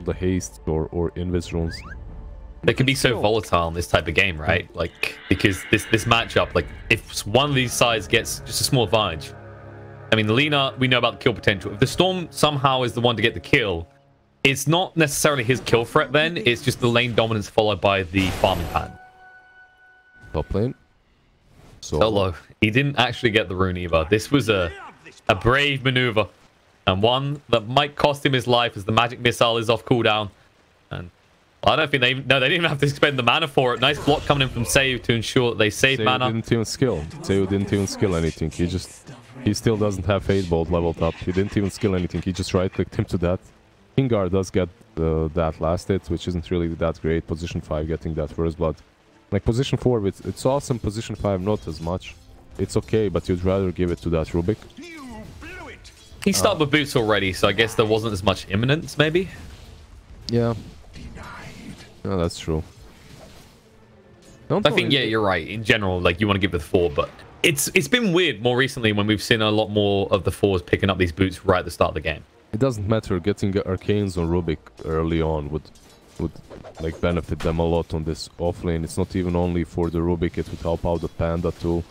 the haste or invis runes. They can be so volatile in this type of game, right? Like, because this matchup, like, if one of these sides gets just a small advantage, I mean, the Lina, we know about the kill potential. If the Storm somehow is the one to get the kill, it's not necessarily his kill threat then, it's just the lane dominance followed by the farming pattern. Top lane. Solo. He didn't actually get the rune either. This was a brave maneuver, and one that might cost him his life as the magic missile is off cooldown. And I don't think they didn't even have to spend the mana for it. Nice block coming in from Seiyu to ensure that they save mana. Didn't even skill. Seiyu didn't even skill anything. He still doesn't have Fade Bolt leveled up. He didn't even skill anything. He just right-clicked him to that. Kingar does get that last hit, which isn't really that great. Position 5 getting that first blood. Like position 4, it's awesome. Position 5 not as much. It's okay, but you'd rather give it to that Rubik. He started with boots already, so I guess there wasn't as much imminence, maybe? Yeah. No, that's true. I think, yeah, you're right. In general, like, you want to give it 4, but it's been weird more recently when we've seen a lot more of the 4s picking up these boots right at the start of the game. It doesn't matter. Getting arcanes on Rubik early on would like benefit them a lot on this offlane. It's not even only for the Rubik, it would help out the Panda too.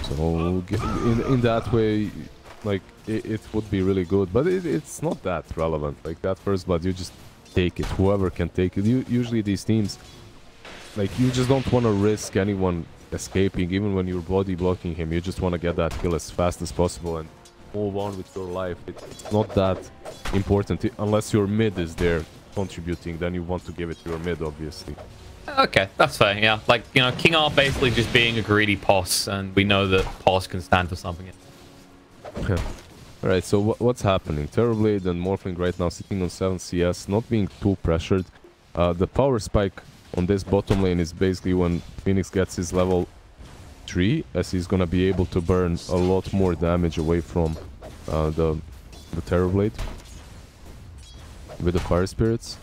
So in that way, like, it would be really good, but it's not that relevant. Like, that first blood, you just take it. Whoever can take it. Usually these teams, like, you just don't want to risk anyone escaping, even when you're body blocking him. You just want to get that kill as fast as possible and move on with your life. It's not that important unless your mid is there contributing. Then you want to give it to your mid, obviously. Okay, that's fair. Yeah, like, you know, King R basically just being a greedy POS, and we know that POS can stand for something. Yeah. All right, so what's happening? Terrorblade and Morphling right now sitting on 7 CS, not being too pressured. The power spike on this bottom lane is basically when Phoenix gets his level 3, as he's gonna be able to burn a lot more damage away from the Terrorblade with the Fire Spirits.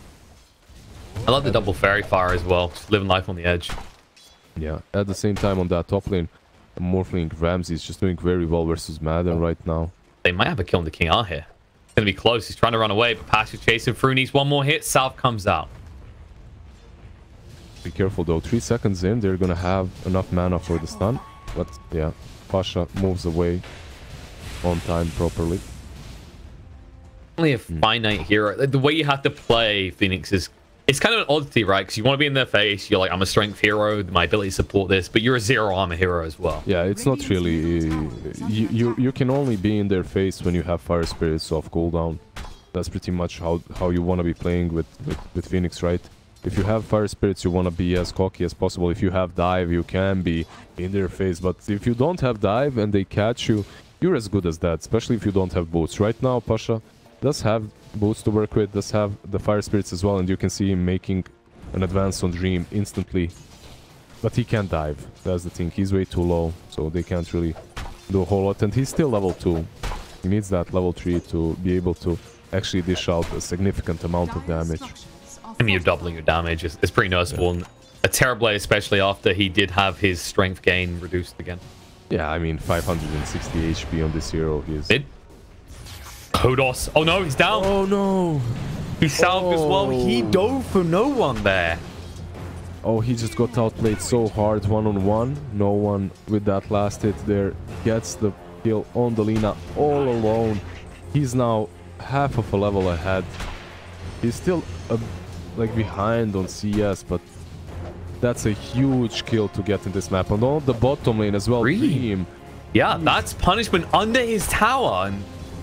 I love the double fairy fire as well, just living life on the edge. Yeah, at the same time on that top lane, Morphling RAMZeS is just doing very well versus Madden right now. They might have a kill on the King R here. It's going to be close. He's trying to run away, but Pash is chasing through. Needs one more hit. South comes out. Be careful though. 3 seconds in, they're going to have enough mana for the stun. But yeah, Pasha moves away on time properly. Only a finite hero. The way you have to play Phoenix is... It's kind of an oddity, right? Because you want to be in their face. You're like, I'm a strength hero. My ability to support this. But you're a zero armor hero as well. Yeah, it's not really... You can only be in their face when you have Fire Spirits off cooldown. That's pretty much how you want to be playing with Phoenix, right? If you have Fire Spirits, you want to be as cocky as possible. If you have Dive, you can be in their face. But if you don't have Dive and they catch you, you're as good as that. Especially if you don't have boots. Right now, Pasha does have boots to work with, does have the Fire Spirits as well, and you can see him making an advance on Dream instantly. But he can't dive. That's the thing. He's way too low, so they can't really do a whole lot. And he's still level 2. He needs that level 3 to be able to actually dish out a significant amount of damage. I mean, you're doubling your damage. It's pretty noticeable. Yeah. A Terrorblade, especially after he did have his strength gain reduced again. Yeah, I mean, 560 HP on this hero. He's... Hodos. Oh no, he's down. Oh no. He salved as well. He dove for no one there. Oh, he just got outplayed so hard one-on-one. No one with that last hit there gets the kill on the Lina all alone. He's now half of a level ahead. He's still like behind on CS, but that's a huge kill to get in this map. And on the bottom lane as well, Dream. Yeah, that's punishment under his tower.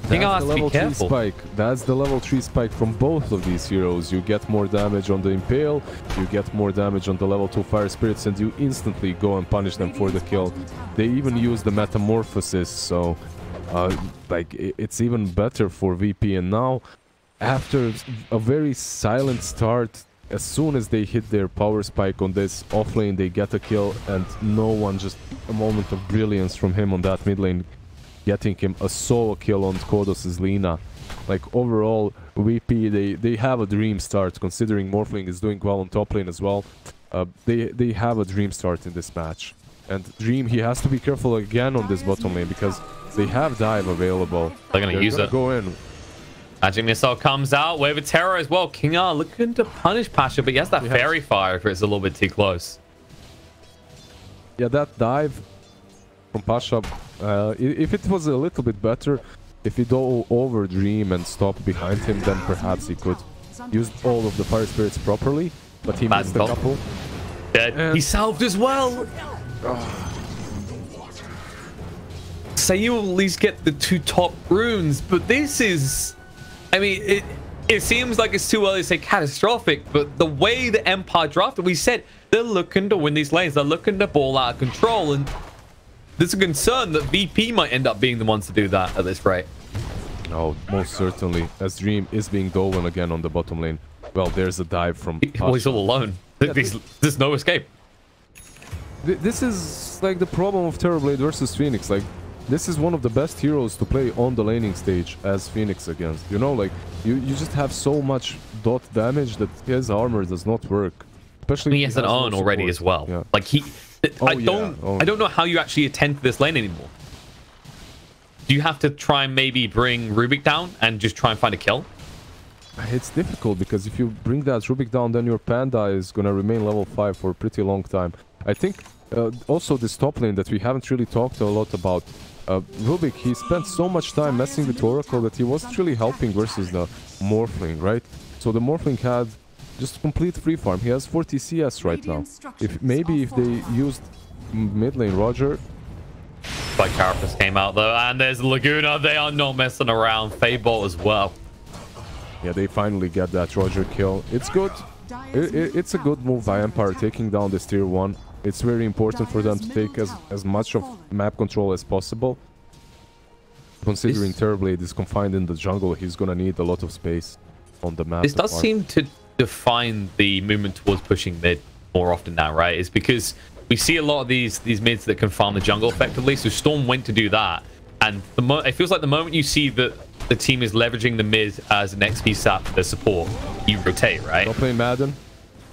And that's the level 3 spike. That's the level 3 spike from both of these heroes. You get more damage on the Impale, you get more damage on the level 2 Fire Spirits, and you instantly go and punish them for the kill. They even use the Metamorphosis, so like it's even better for VP. And now, after a very silent start, as soon as they hit their power spike on this offlane, they get a kill, and no one, just a moment of brilliance from him on that mid lane, getting him a solo kill on Kodos' Lina. Like, overall, VP, they have a dream start, considering Morphling is doing well on top lane as well. They have a dream start in this match. And Dream, he has to be careful again on this bottom lane, because they have dive available. They're gonna use it. Go in. Magic Missile comes out. Wave of Terror as well. King R looking to punish Pasha, but he has that Fairy Fire if it's a little bit too close. Yeah, that dive from Pasha, if it was a little bit better, if he do over Dream and stop behind him, then perhaps he could use all of the Fire Spirits properly, but he missed a couple. Dead. He salved as well. Say you at least get the 2 top runes, but this is... I mean, it seems like it's too early to say catastrophic, but the way the Empire drafted, we said they're looking to win these lanes. They're looking to ball out of control, and there's a concern that VP might end up being the ones to do that at this rate. Oh, most certainly. As Dream is being Dolan again on the bottom lane. Well, there's a dive from Pasha. Well, he's all alone. Yeah, there's no escape. This is like the problem of Terrorblade versus Phoenix. Like, this is one of the best heroes to play on the laning stage as Phoenix against. You know, like, you just have so much dot damage that his armor does not work. Especially he has an Urn already as well. Yeah. Like, I don't know how you actually attend to this lane anymore. Do you have to try and maybe bring Rubik down and just try and find a kill? It's difficult because if you bring that Rubik down, then your Panda is gonna remain level 5 for a pretty long time. I think also this top lane that we haven't really talked a lot about. Rubik, he spent so much time messing with Oracle that he wasn't really helping versus the Morphling, right? So the Morphling had just complete free farm. He has 40 CS right now. Maybe if they used mid lane Roger. But Carapace came out though, and there's Laguna. They are not messing around. Fable as well. Yeah, they finally get that Roger kill. It's good. It's a good move by Empire taking down this tier 1. It's very important for them to take as much of map control as possible. Considering Terrorblade is confined in the jungle, he's gonna need a lot of space on the map. This does seem to define the movement towards pushing mid more often now, right? It's because we see a lot of these mids that can farm the jungle effectively. So Storm went to do that, and it feels like the moment you see that the team is leveraging the mid as an XP sap for their support, you rotate, right? Don't play Madden.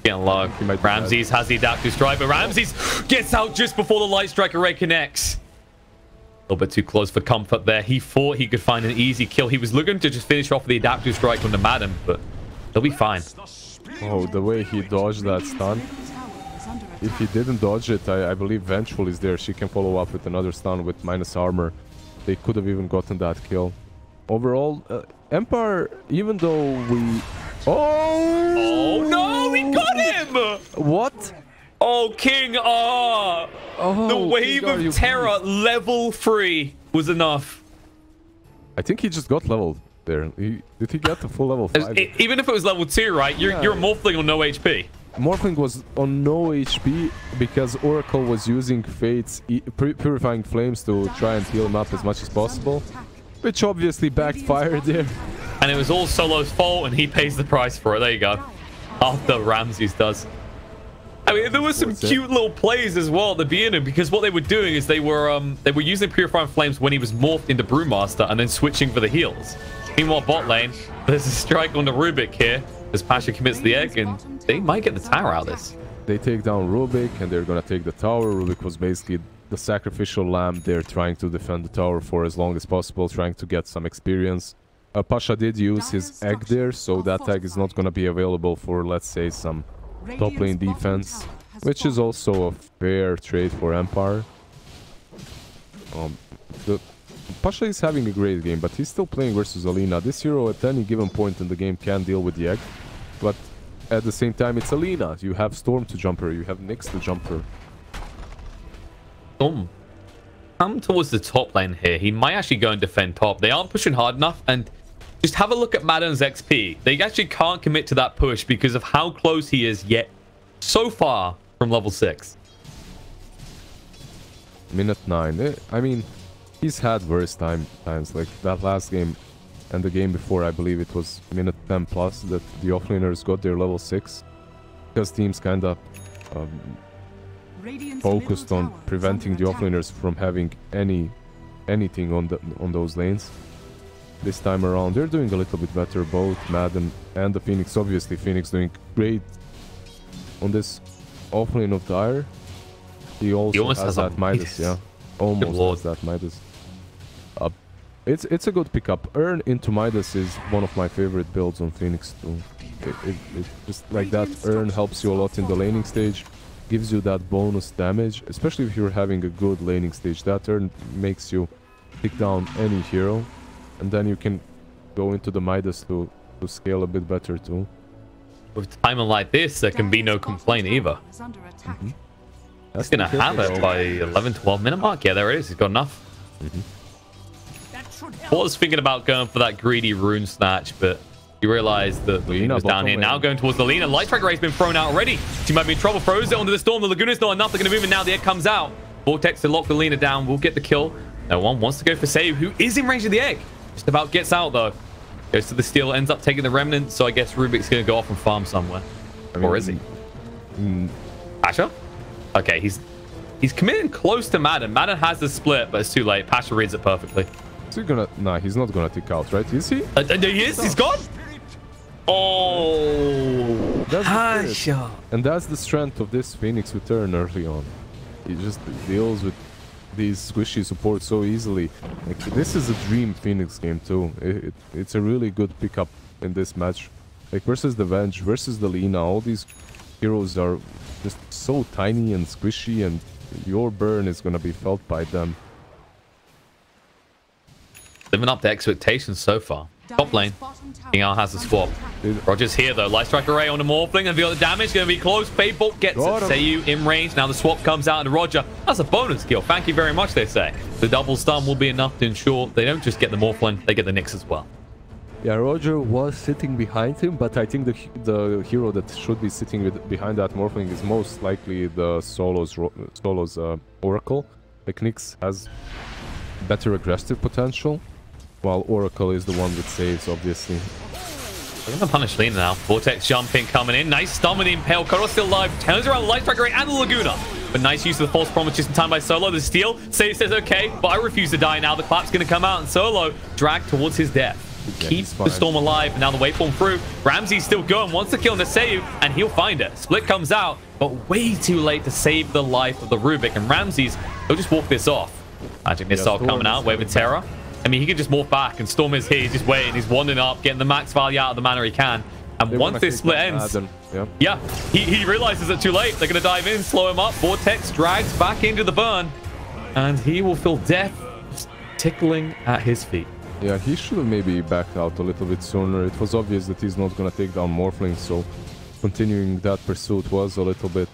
Getting low. RAMZeS has the adaptive strike, but RAMZeS gets out just before the light strike array connects. A little bit too close for comfort there. He thought he could find an easy kill. He was looking to just finish off the adaptive strike on the Madden, but he'll be fine. Oh, the way he dodged that stun. If he didn't dodge it, I believe Vengeful is there. She can follow up with another stun with minus armor. They could have even gotten that kill. Overall, Empire, even though we... Oh no, we got him! What? Oh, King R! The wave of terror, level 3 was enough. I think he just got leveled there. Did he get the full level 5? Even if it was level 2, right? You're a Morphling on no HP. Morphling was on no HP because Oracle was using Fate's Purifying Flames to try and heal him up as much as possible. Which obviously backfired there. And it was all Solo's fault, and he pays the price for it. There you go. After RAMZeS does. I mean, there were some cute little plays as well at the beginning, because what they were doing is they were using Purifying Flames when he was morphed into Brewmaster and then switching for the heals. Meanwhile, bot lane, there's a strike on the Rubik here as Pasha commits the egg, and they might get the tower out of this. They take down Rubik, and they're gonna take the tower. Rubik was basically the sacrificial lamb there, trying to defend the tower for as long as possible, trying to get some experience. Pasha did use his egg there, so that egg is not going to be available for, let's say, some top lane defense, which is also a fair trade for Empire. Pasha is having a great game, but he's still playing versus Alina. This hero at any given point in the game can deal with the egg, but at the same time it's Alina. You have Storm to jumper, you have Nyx to jumper. Storm come towards the top lane here. He might actually go and defend top. They aren't pushing hard enough, and just have a look at Madden's XP. They actually can't commit to that push because of how close he is yet so far from level 6. Minute 9. I mean, he's had worse times. Like that last game and the game before, I believe it was minute 10 plus that the offlaners got their level 6. Because teams kind of focused on preventing the offlaners from having anything on those lanes. This time around, they're doing a little bit better, both Madden and the Phoenix. Obviously, Phoenix doing great on this offlane of Dire. He also has that Midas, yeah. Almost has that Midas. It's a good pickup. Urn into Midas is one of my favorite builds on Phoenix too. It just like that Urn helps you a lot in the laning stage, gives you that bonus damage, especially if you're having a good laning stage. That Urn makes you pick down any hero, and then you can go into the Midas to scale a bit better too. With timing like this, there can be no complaint either. That's gonna have it by 11-12 minute mark. Yeah, there it is. He's got enough. I was thinking about going for that greedy rune snatch, but you realize that the Lina was down here. Now going towards the Lina. Light Tracker Ray's been thrown out already. She might be in trouble. Throws it onto the Storm. The Laguna's not enough. They're going to move it now. The egg comes out. Vortex to lock the Lina down. Will get the kill. No one wants to go for Save, who is in range of the egg. Just about gets out, though. Goes to the steal. Ends up taking the Remnant. So I guess Rubik's going to go off and farm somewhere. Or is he? Pasha? Okay, he's committing close to Madden. Madden has the split, but it's too late. Pasha reads it perfectly. Is he gonna... Nah, he's not gonna tick out, right? Is he? He is. He's gone. Oh, Pasha. And that's the strength of this Phoenix return early on. He just deals with these squishy supports so easily. Like, this is a dream Phoenix game too. It's a really good pickup in this match. Like versus the Venge, versus the Lina, all these heroes are just so tiny and squishy, and your burn is gonna be felt by them. Living up to expectations so far. Top lane. King Al has the swap. Roger's here though. Light Strike Array on the Morphling, and the damage going to be close. Fatebolt gets it. Seiyu in range. Now the swap comes out into Roger. That's a bonus kill. Thank you very much, they say. The double stun will be enough to ensure they don't just get the Morphling, they get the Nyx as well. Yeah, Roger was sitting behind him, but I think the hero that should be sitting behind that Morphling is most likely the Solo's Oracle. Like Nyx has better aggressive potential, while Oracle is the one that saves, obviously. They're going to punish Lina now. Vortex jumping, coming in. Nice stun with the Impale. Kodo's still alive. Turns around the Light Strike Array and the Laguna. But nice use of the False Promise just in time by Solo. The steal. Says okay, but I refuse to die now. The clap's going to come out, and Solo dragged towards his death. Keep the Storm alive. Now the waveform through. RAMZe's still going. Wants to kill Seiyu, and he'll find it. Split comes out, but way too late to save the life of the Rubik. And RAMZe's, he'll just walk this off. Magic Missile coming out. Wave of Terror. I mean, he can just morph back, and Storm is here. He's just waiting. He's wandering up, getting the max value out of the mana he can. And once this split ends, he realizes it's too late. They're going to dive in, slow him up. Vortex drags back into the burn, and he will feel death tickling at his feet. Yeah, he should have maybe backed out a little bit sooner. It was obvious that he's not going to take down Morphling, so continuing that pursuit was a little bit,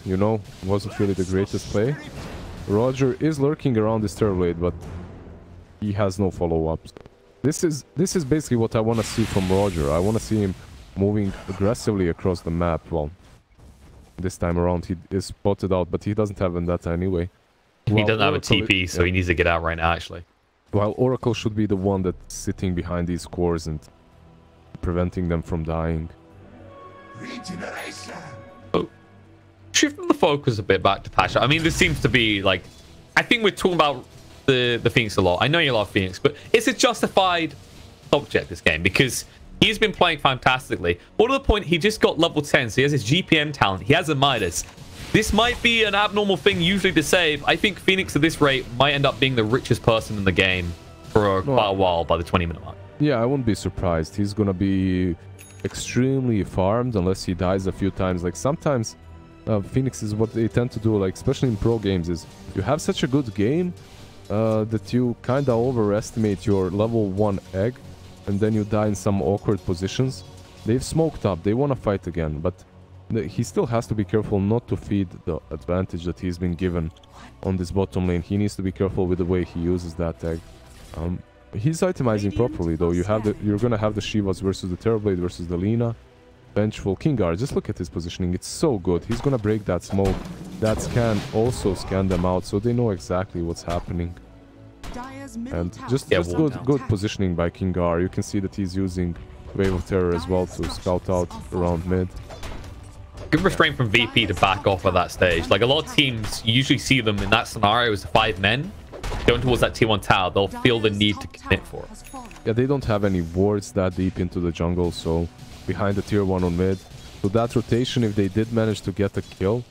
you know, wasn't really the greatest play. Roger is lurking around this Terrorblade, but he has no follow-ups. This is basically what I want to see from Roger. I want to see him moving aggressively across the map. Well, this time around he is spotted out, but he doesn't have Vendetta anyway. He doesn't have a TP, so he needs to get out right now, actually. While Oracle should be the one that's sitting behind these cores and preventing them from dying. Oh, shifting the focus a bit back to Pasha. I mean, this seems to be like, I think we're talking about the Phoenix a lot. I know you love Phoenix, but it's a justified subject, this game, because he's been playing fantastically. More to the point, he just got level 10, so he has his GPM talent. He has a Midas. This might be an abnormal thing usually to save. I think Phoenix at this rate might end up being the richest person in the game for quite a while by the 20-minute mark. Yeah, I wouldn't be surprised. He's gonna be extremely farmed unless he dies a few times. Like sometimes Phoenix is what they tend to do, like especially in pro games, is you have such a good game that you kind of overestimate your level 1 egg, and then you die in some awkward positions. They've smoked up. They want to fight again, but he still has to be careful not to feed the advantage that he's been given on this bottom lane. He needs to be careful with the way he uses that egg. He's itemizing properly though. You're gonna have the Shivas versus the Terrorblade versus the Lina. Vengeful Kingar. Just look at his positioning. It's so good. He's gonna break that smoke. That scan also scan them out, so they know exactly what's happening. And just good positioning by Kingar. You can see that he's using Wave of Terror as well to scout out around mid. Good restraint from VP to back off at that stage. Like a lot of teams, you usually see them in that scenario as 5 men going towards that T1 tower. They'll feel the need to commit for it. Yeah, they don't have any wards that deep into the jungle, so behind the tier 1 on mid. So that rotation, if they did manage to get a kill,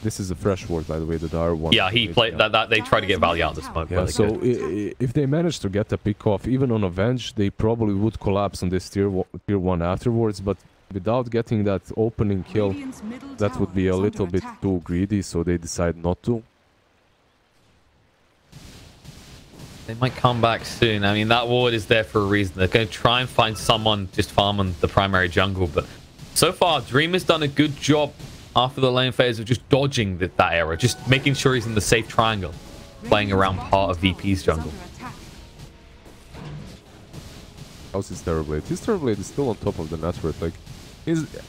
this is a fresh ward, by the way, the R1. Yeah, he played that. They tried to get value out of the smoke. Yeah, so if they manage to get the pick off, even on Avenge, they probably would collapse on this tier 1 afterwards. But without getting that opening kill, that would be a little bit too greedy, so they decide not to. They might come back soon. I mean, that ward is there for a reason. They're going to try and find someone just farming the primary jungle. But so far, Dream has done a good job after the lane phase of just dodging that era, just making sure he's in the safe triangle, playing around part of VP's jungle. How's his Terrorblade? His Terrorblade is still on top of the network. Like,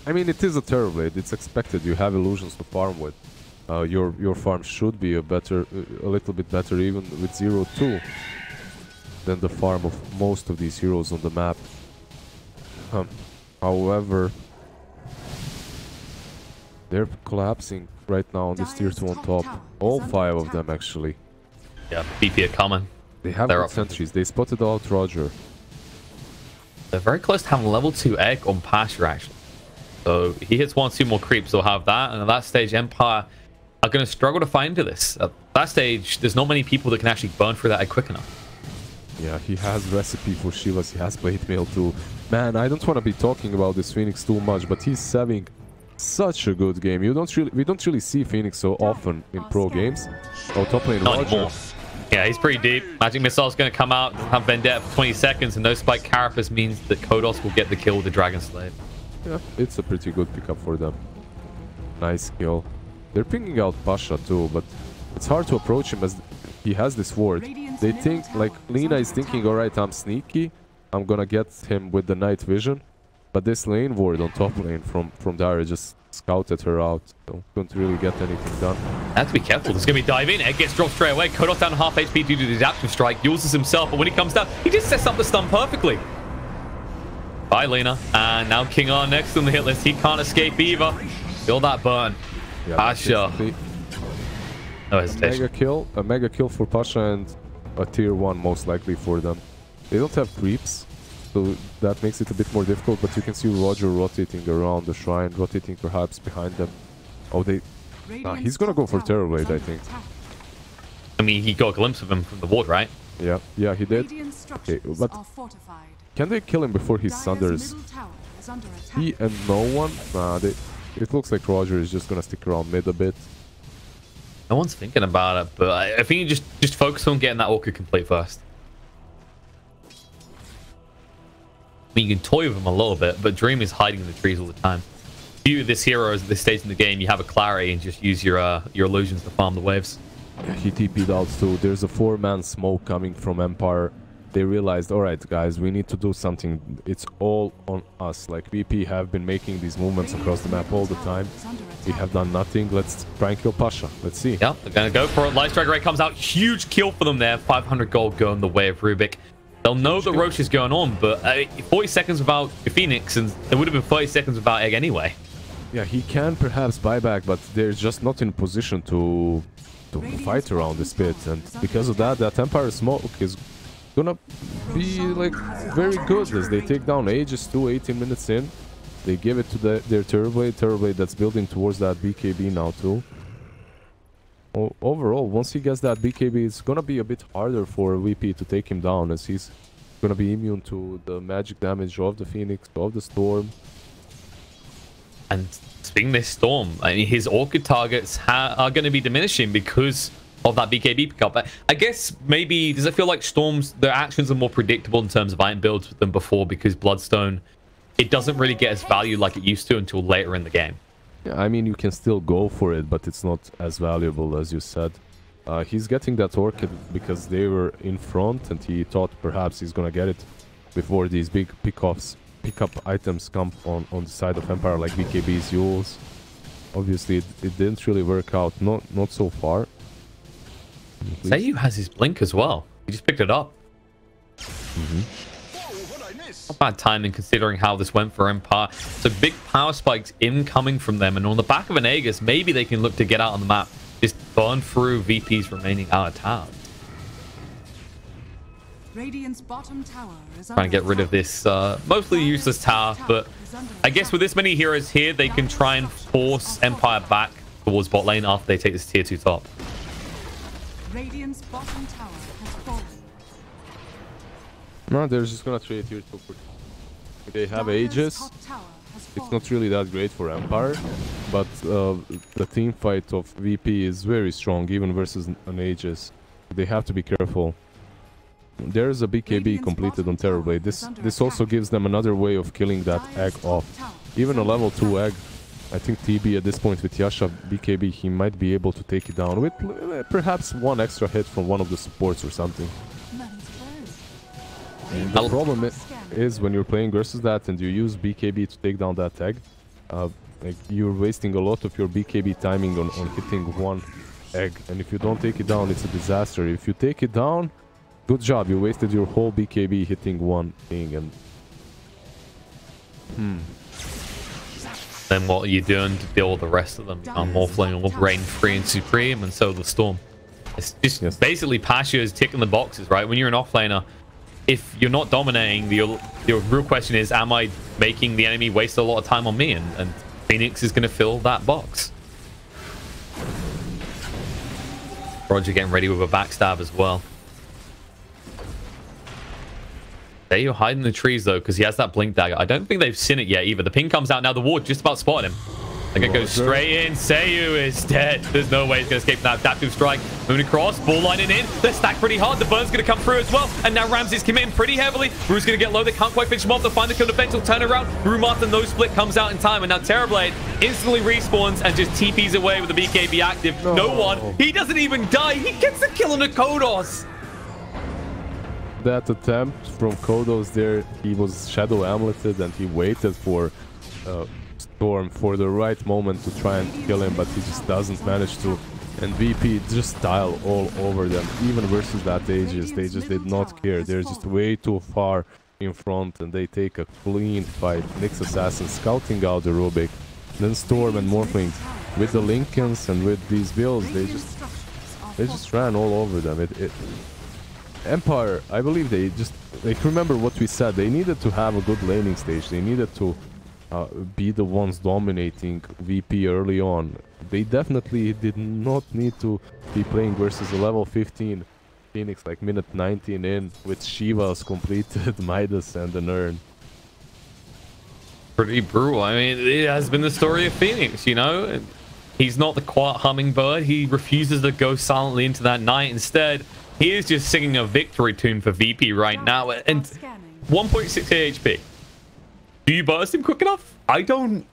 I mean, it is a Terrorblade. It's expected. You have illusions to farm with. Your farm should be a little bit better, even with 0-2, than the farm of most of these heroes on the map. However, they're collapsing right now on this tier 2 on top. All 5 of them, actually. Yeah, BP are coming. They have good sentries. They spotted out Roger. They're very close to having level 2 egg on Pasha, actually. So he hits 1-2 more creeps, they'll have that. And at that stage, Empire are going to struggle to find into this. At that stage, there's not many people that can actually burn through that egg quick enough. Yeah, he has recipe for Shivas. He has Blade Mail too. Man, I don't want to be talking about this Phoenix too much, but he's having such a good game. We don't really see Phoenix so often in pro games. Oh, top lane Roger. Yeah, he's pretty deep. Magic Missile's going to come out, have Vendetta for 20 seconds, and no Spike Carapace means that Kodos will get the kill with the Dragon Slave. Yeah, it's a pretty good pickup for them. Nice kill. They're pinging out Pasha too, but it's hard to approach him as he has this ward. They think, like, Lina is thinking, alright, I'm sneaky. I'm gonna get him with the night vision. But this lane ward on top lane from Dara just scouted her out. So couldn't really get anything done. Have to be careful. There's gonna be diving. Egg gets dropped straight away. Kodos down half HP due to the adaptive strike. Uses himself, but when he comes down, he just sets up the stun perfectly. Bye, Lina. And now King R next on the hit list. He can't escape either. Feel that burn. Yeah, Pasha. No hesitation. A mega kill for Pasha and a tier 1 most likely for them. They don't have creeps, so that makes it a bit more difficult, but you can see Roger rotating around the shrine, rotating perhaps behind them. Oh, he's gonna go for Terrorblade, I think. I mean, he got a glimpse of him from the ward, right? Yeah, he did. Okay, but can they kill him before he sunders? He and no one? Nah, it looks like Roger is just gonna stick around mid a bit. No one's thinking about it, but I think you just focus on getting that Orchid complete first. I mean, you can toy with him a little bit, but Dream is hiding in the trees all the time. You, this hero, at this stage in the game, you have a clarity and just use your illusions to farm the waves. Yeah, he TP'd out too. There's a 4-man smoke coming from Empire. They realized, alright guys, we need to do something. It's all on us. Like, VP have been making these movements across the map all the time. We have done nothing. Let's try and kill Pasha. Let's see. Yeah, they're going to go for it. Light Strike Ray comes out. Huge kill for them there. 500 gold going the way of Rubik. They'll know the Roche is going on, but 40 seconds without Phoenix, and it would have been 30 seconds without Egg anyway. Yeah, he can perhaps buy back, but they're just not in a position to fight around this pit. And because of that, that Empire smoke is gonna be like very good as they take down Aegis 18 minutes in. They give it to their Terrorblade that's building towards that BKB now too. Overall, once he gets that BKB, it's gonna be a bit harder for VP to take him down, as he's gonna be immune to the magic damage of the Phoenix, of the Storm. And speaking of this Storm, I mean, his Orchid targets are going to be diminishing because of that BKB pickup. I guess maybe, does it feel like Storm's, their actions are more predictable in terms of item builds than before, because Bloodstone, it doesn't really get as value like it used to until later in the game? Yeah, I mean, you can still go for it, but it's not as valuable as you said. He's getting that Orchid because they were in front, and he thought perhaps he's gonna get it before these big pickup items come on the side of Empire, like BKB's Yules. Obviously, it didn't really work out, not so far. Sayu has his blink as well. He just picked it up. Not bad timing considering how this went for Empire. So big power spikes incoming from them, and on the back of an Aegis, maybe they can look to get out on the map, just burn through VP's remaining outer tower. Radiant's bottom tower is trying to get rid of this mostly useless tower, but I guess with this many heroes here, they can try and force Empire back towards bot lane after they take this tier 2 top. Radiant's bottom tower has fallen. No, they're just gonna trade tier 2 for... They have Aegis. It's not really that great for Empire, but the team fight of VP is very strong, even versus an Aegis. They have to be careful. There's a BKB completed on Terrorblade. This also gives them another way of killing that egg off. Even a level 2 egg, I think TB at this point with Yasha BKB, he might be able to take it down with perhaps one extra hit from one of the supports or something. And the problem is when you're playing versus that and you use BKB to take down that egg, like you're wasting a lot of your BKB timing on hitting one egg, and if you don't take it down, it's a disaster. If you take it down, good job, you wasted your whole BKB hitting one thing. And then what are you doing to deal with the rest of them? Morphling will reign free and supreme, and so the Storm. It's just basically Pasha is ticking the boxes, right? When you're an offlaner, if you're not dominating, your real question is, am I making the enemy waste a lot of time on me? And Phoenix is going to fill that box. Roger getting ready with a backstab as well. There you're hiding in the trees though, because he has that blink dagger. I don't think they've seen it yet either. The ping comes out now. The ward just about spotted him. They're going to go straight in. Seiyu is dead. There's no way he's going to escape that adaptive strike. Moving across, ball lining in. They're stacked pretty hard. The burn's going to come through as well. And now RAMZeS committing pretty heavily. Rue's going to get low. They can't quite finish him off. They'll find the kill eventual turnaround. Rue after no split comes out in time. And now Terrorblade instantly respawns and just TPs away with the BKB active. No one. He doesn't even die. He gets the kill on the Kodos. That attempt from Kodos there, he was shadow amuleted and he waited for Storm for the right moment to try and kill him, but he just doesn't manage to. And VP just style all over them. Even versus that Aegis, they just did not care. They're just way too far in front and they take a clean fight. Nyx Assassin scouting out the Rubik. Then Storm and Morphling with the Lincolns and with these builds, they just ran all over them. Empire, I believe they just, like, remember what we said, they needed to have a good laning stage. They needed to be the ones dominating VP early on. They definitely did not need to be playing versus a level 15 Phoenix like minute 19 in with Shiva's completed Midas and an urn. Pretty brutal. I mean, it has been the story of Phoenix, you know? He's not the quiet hummingbird. He refuses to go silently into that night. Instead, he is just singing a victory tune for VP right now. And 1.6 HP. Do you burst him quick enough? I don't...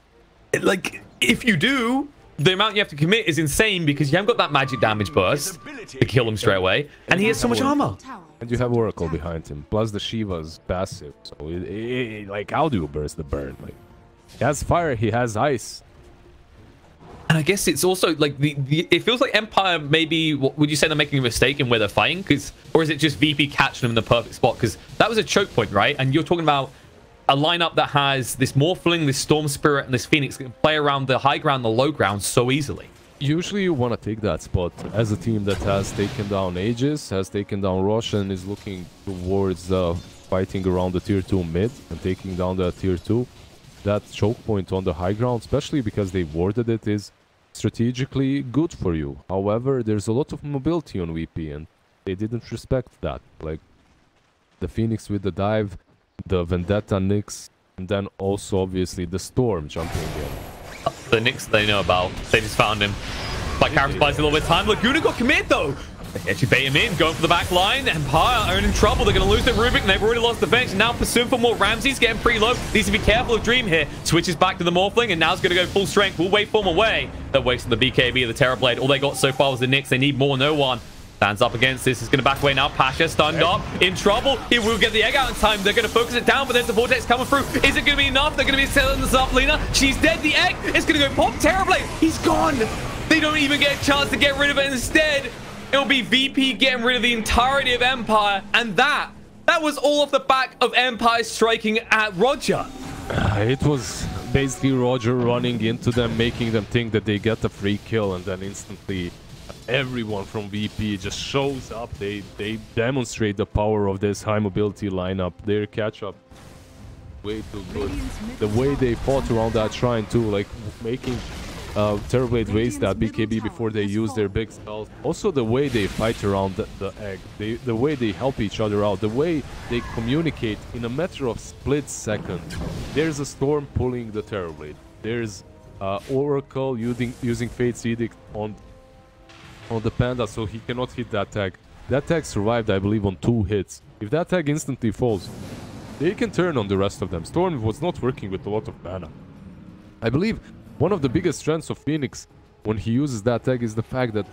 Like, if you do, the amount you have to commit is insane because you haven't got that magic damage burst to kill him straight away. And he has so much armor. And you have Oracle behind him, plus the Shiva's passive. So, like, how do you burst the burn? Like, he has fire, he has ice. And I guess it's also like it feels like Empire maybe, would you say they're making a mistake in where they're fighting? Or is it just VP catching them in the perfect spot? Because that was a choke point, right? And you're talking about a lineup that has this Morphling, this Storm Spirit, and this Phoenix that can play around the high ground, the low ground so easily. Usually you want to take that spot as a team that has taken down Aegis, has taken down Rosh, and is looking towards fighting around the tier 2 mid and taking down the tier 2. That choke point on the high ground, especially because they warded it, is strategically good for you. However, there's a lot of mobility on VP and they didn't respect that. Like the Phoenix with the dive, the Vendetta Nyx, and then also obviously the Storm jumping in. The Nyx they know about. They just found him. By character buys a little bit of time. Laguna got commit though. They actually bait him in, going for the back line. Empire are in trouble. They're going to lose their Rubik, and they've already lost the bench. Now pursuing for more. RAMZeS getting pretty low. Needs to be careful of Dream here. Switches back to the Morphling, and now it's going to go full strength. We'll wait for him away. They're wasting the BKB of the Terrorblade. All they got so far was the Nyx. They need more. No one stands up against this. Is going to back away now. Pasha stunned up. In trouble. He will get the egg out in time. They're going to focus it down, but there's the Vortex coming through. Is it going to be enough? They're going to be selling this up. Lena, she's dead. The egg is going to go pop. Terrorblade, he's gone. They don't even get a chance to get rid of it. Instead, it'll be VP getting rid of the entirety of Empire, and that was all off the back of Empire striking at Roger. It was basically Roger running into them, making them think that they get a free kill, and then instantly everyone from VP just shows up. They demonstrate the power of this high mobility lineup. Their catch-up way too good. The way they fought around that shrine too, like making Terrorblade waste that BKB before they use their big spells. Also the way they fight around the egg, the way they help each other out, the way they communicate in a matter of split second. There's a Storm pulling the Terrorblade. There's Oracle using Fate's Edict on the Panda, so he cannot hit that tag. That tag survived, I believe, on 2 hits. If that tag instantly falls, they can turn on the rest of them. Storm was not working with a lot of mana. I believe one of the biggest strengths of Phoenix when he uses that tag is the fact that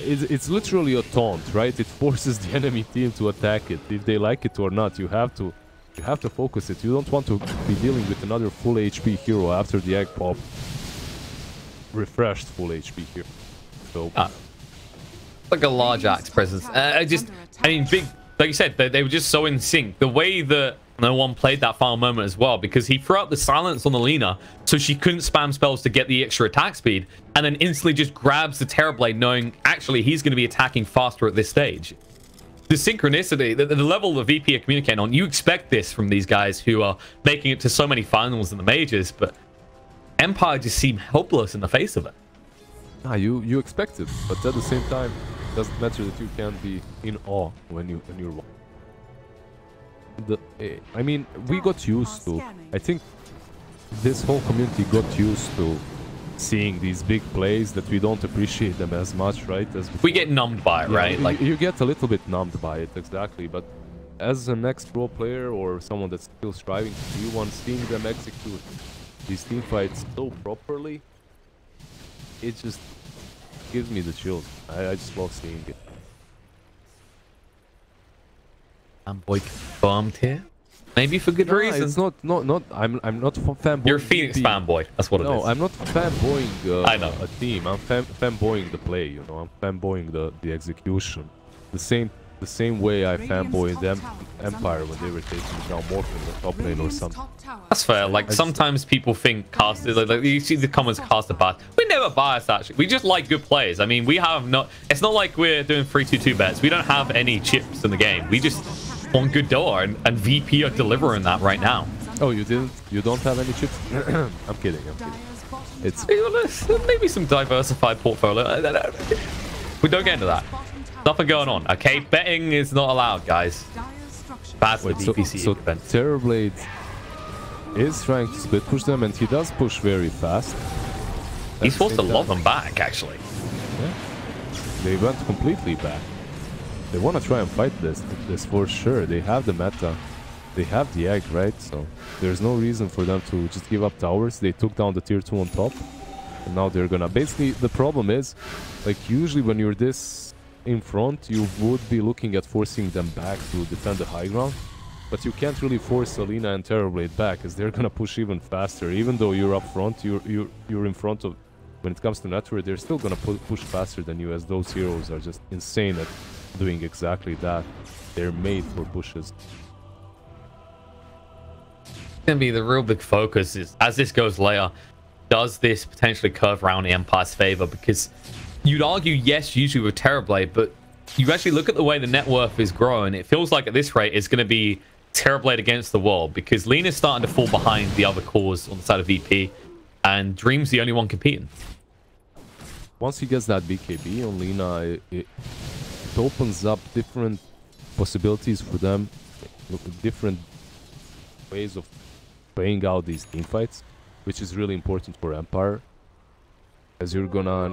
it's literally a taunt, right? It forces the enemy team to attack it. If they like it or not, you have to focus it. You don't want to be dealing with another full HP hero after the egg pop. Refreshed full HP hero. So like a large axe presence. I mean, big, like you said, they were just so in sync. The way that no one played that final moment as well, because he threw out the silence on the Lina so she couldn't spam spells to get the extra attack speed, and then instantly just grabs the Terrorblade knowing actually he's going to be attacking faster at this stage. The synchronicity, the level of VP are communicating on, you expect this from these guys who are making it to so many finals in the majors, but Empire just seem helpless in the face of it. Nah, you expect it, but at the same time, it doesn't matter that you can't be in awe when you're. I mean, we got used to. I think this whole community got used to seeing these big plays that we don't appreciate them as much, right? As we get numbed by it, right? Like you get a little bit numbed by it, exactly. But as an ex-pro player or someone that's still striving to be one, seeing them execute these team fights so properly, it just gives me the chills. I just love seeing it. Fanboy confirmed here. Maybe for good reason. It's not. I'm not fanboying. You're a Phoenix fanboy. That's what it is. No, I'm not fanboying I know. a team. I'm fanboying the play. You know, I'm fanboying the execution. The same way I fanboyed them Empire when they were taking down Morphling the top lane or something. That's fair. Like sometimes people think casters, like you see the comments caster bias. We never bias actually. We just like good players. I mean, we have not. It's not like we're doing 3-2-2 bets. We don't have any chips in the game. We just want good Dota, and VP are delivering that right now. Oh, you didn't? You don't have any chips? I'm kidding. It's maybe some diversified portfolio. We don't get into that. Nothing going on. Okay, betting is not allowed, guys. Bad with DPC. So Terrorblade is trying to split push them, and he does push very fast. He's forced a lot of them back, actually. Yeah. They went completely back. They want to try and fight this for sure. They have the meta. They have the egg, right? So there's no reason for them to just give up towers. They took down the tier 2 on top. And now they're gonna... Basically, the problem is, like, usually when you're this in front, you would be looking at forcing them back to defend the high ground. But you can't really force Alina and Terrorblade back, because they're gonna push even faster. Even though you're up front, you're in front of... When it comes to network, they're still gonna push faster than you, as those heroes are just insane at doing exactly that. They're made for pushes. Gonna be the real big focus is, as this goes later, does this potentially curve around the Empire's favor? Because you'd argue yes, usually with Terrorblade, but you actually look at the way the net worth is growing, it feels like at this rate it's going to be Terrorblade against the world, because Lina's starting to fall behind the other cores on the side of VP, and Dream's the only one competing. Once he gets that BKB on Lina, it opens up different possibilities for them, different ways of playing out these team fights, which is really important for Empire, as you're gonna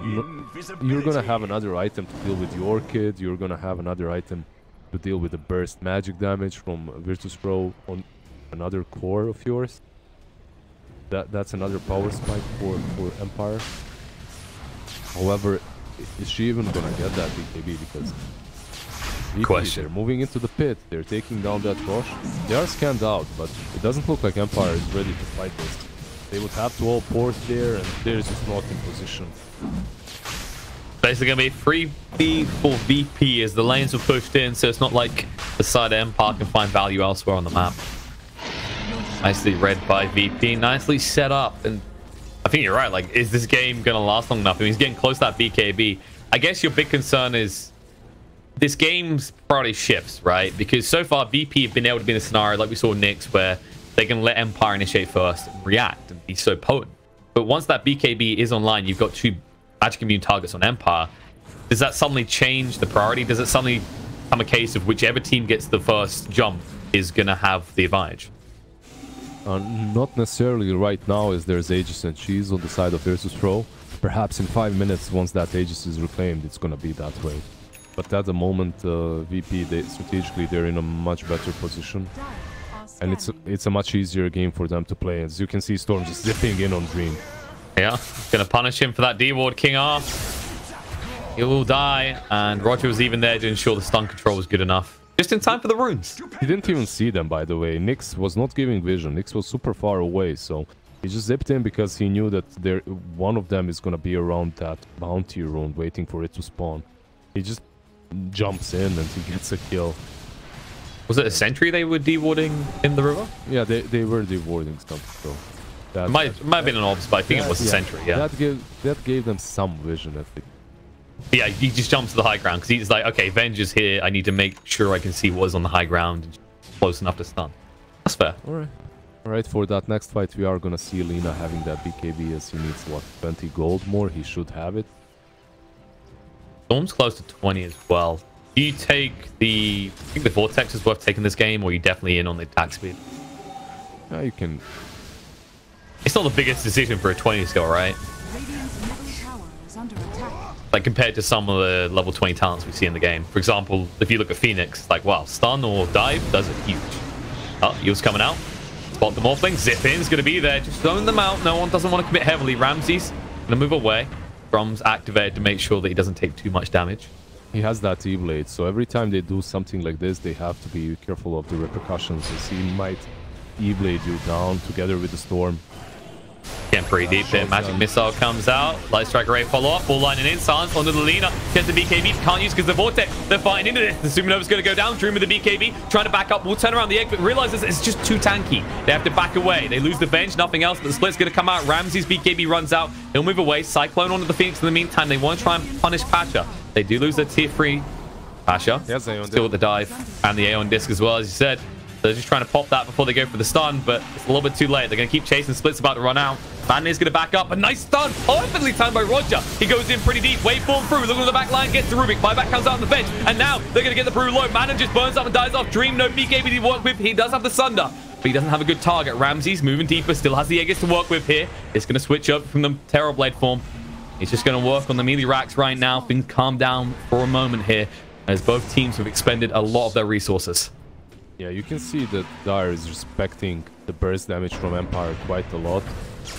have another item to deal with the Orchid. You're gonna have another item to deal with the burst magic damage from Virtus.pro on another core of yours. That's another power spike for Empire. However, is she even gonna get that BKB? Because they're moving into the pit, they're taking down that Rosh. They are scanned out, but it doesn't look like Empire is ready to fight this. They would have to all port there, and they're just not in position. Basically, going to be 3B for VP as the lanes are pushed in, so it's not like the side of Empire can find value elsewhere on the map. Nicely read by VP, nicely set up, and I think you're right. Like, is this game going to last long enough? I mean, he's getting close to that BKB. I guess your big concern is this game's priority shifts, right? Because so far, VP have been able to be in a scenario like we saw Nyx, where they can let Empire initiate first and react and be so potent. But once that BKB is online, you've got 2 magic immune targets on Empire. Does that suddenly change the priority? Does it suddenly become a case of whichever team gets the first jump is going to have the advantage? Not necessarily right now, as there's Aegis and Cheese on the side of Virtus.pro. Perhaps in 5 minutes, once that Aegis is reclaimed, it's going to be that way. But at the moment, VP, strategically, they're in a much better position. And it's a much easier game for them to play. As you can see, Storm just zipping in on Dream. Yeah, going to punish him for that D-Ward, King R. He will die, and Roger was even there to ensure the stun control was good enough. Just in time for the runes. He didn't even see them, by the way. Nyx was not giving vision. Nyx was super far away, so he just zipped in because he knew that one of them is going to be around that bounty rune waiting for it to spawn. He just jumps in and he gets a kill. Was it a sentry they were dewarding in the river? Yeah, they were dewarding stuff, so that might have been an obs, but I think it was a sentry. Yeah, that gave them some vision, I think. Yeah, he just jumps to the high ground because he's like, okay, Venge is here. I need to make sure I can see what's on the high ground and close enough to stun. That's fair. All right. For that next fight, we are gonna see Lina having that BKB, as he needs what, 20 gold more. He should have it. Storm's close to 20 as well. Do you take the... I think the Vortex is worth taking this game, or are you definitely in on the attack speed? Yeah, you can... It's not the biggest decision for a 20 skill, right? Like, compared to some of the level 20 talents we see in the game. For example, if you look at Phoenix, like, wow, stun or dive does it huge. Oh, Yule's coming out. Spot the Morphling. Zip in's going to be there. Just throwing them out. No one doesn't want to commit heavily. RAMZeS going to move away. Drum's activated to make sure that he doesn't take too much damage. He has that E-Blade, so every time they do something like this, they have to be careful of the repercussions. As he might E-Blade you down together with the Storm. Getting pretty deep there. Magic Missile comes out. Light Strike Array follow up. Full line and in. Silence onto the Lina. Gets the BKB. Can't use because the Vortex. They're fighting into this. The Supernova's going to go down. Dream with the BKB. Trying to back up. Will turn around the egg, but realizes it's just too tanky. They have to back away. They lose the Venge. Nothing else, but the split's going to come out. RAMZeS BKB runs out. He'll move away. Cyclone onto the Phoenix in the meantime. They want to try and punish Pasha. They do lose their tier 3 Pasha. Yes, still with the dive and the Aeon Disc as well, as you said. They're just trying to pop that before they go for the stun, but it's a little bit too late. They're going to keep chasing. Split's about to run out. Van is going to back up. A nice stun. Perfectly timed by Roger. He goes in pretty deep. Waveform through. Looking at the back line. Gets to Rubik. Buyback comes out on the bench. And now they're going to get the Brew low. Mana just burns up and dies off. Dream, no BKB to work with. He does have the Sunder, but he doesn't have a good target. RAMZeS moving deeper. Still has the Aegis to work with here. It's going to switch up from the Terrorblade form. He's just going to work on the melee racks right now. Things calm down for a moment here, as both teams have expended a lot of their resources. Yeah, you can see that Dire is respecting the burst damage from Empire quite a lot.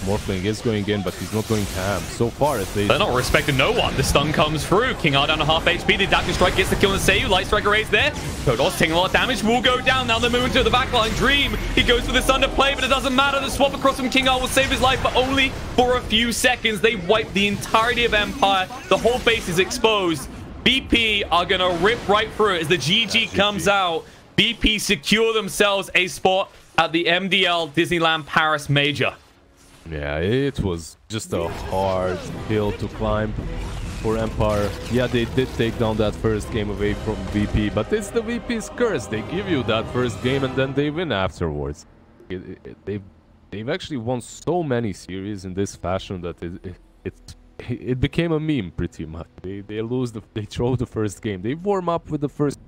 Morphling is going in, but he's not going ham. So far, at least. They're not respecting no one. The stun comes through. King R down to half HP. The Adaptive Strike gets the kill and save. Light Strike Array's there. Kodos taking a lot of damage. Will go down. Now they're moving to the back line. Dream. He goes for this underplay, but it doesn't matter. The swap across from King R will save his life, but only for a few seconds. They wipe the entirety of Empire. The whole base is exposed. BP are going to rip right through it as the GG comes out. BP secure themselves a spot at the MDL Disneyland Paris Major. Yeah, it was just a hard hill to climb for Empire. Yeah, they did take down that first game away from VP, but it's the VP's curse. They give you that first game and then they win afterwards. They've actually won so many series in this fashion that it became a meme pretty much. They throw the first game. They warm up with the first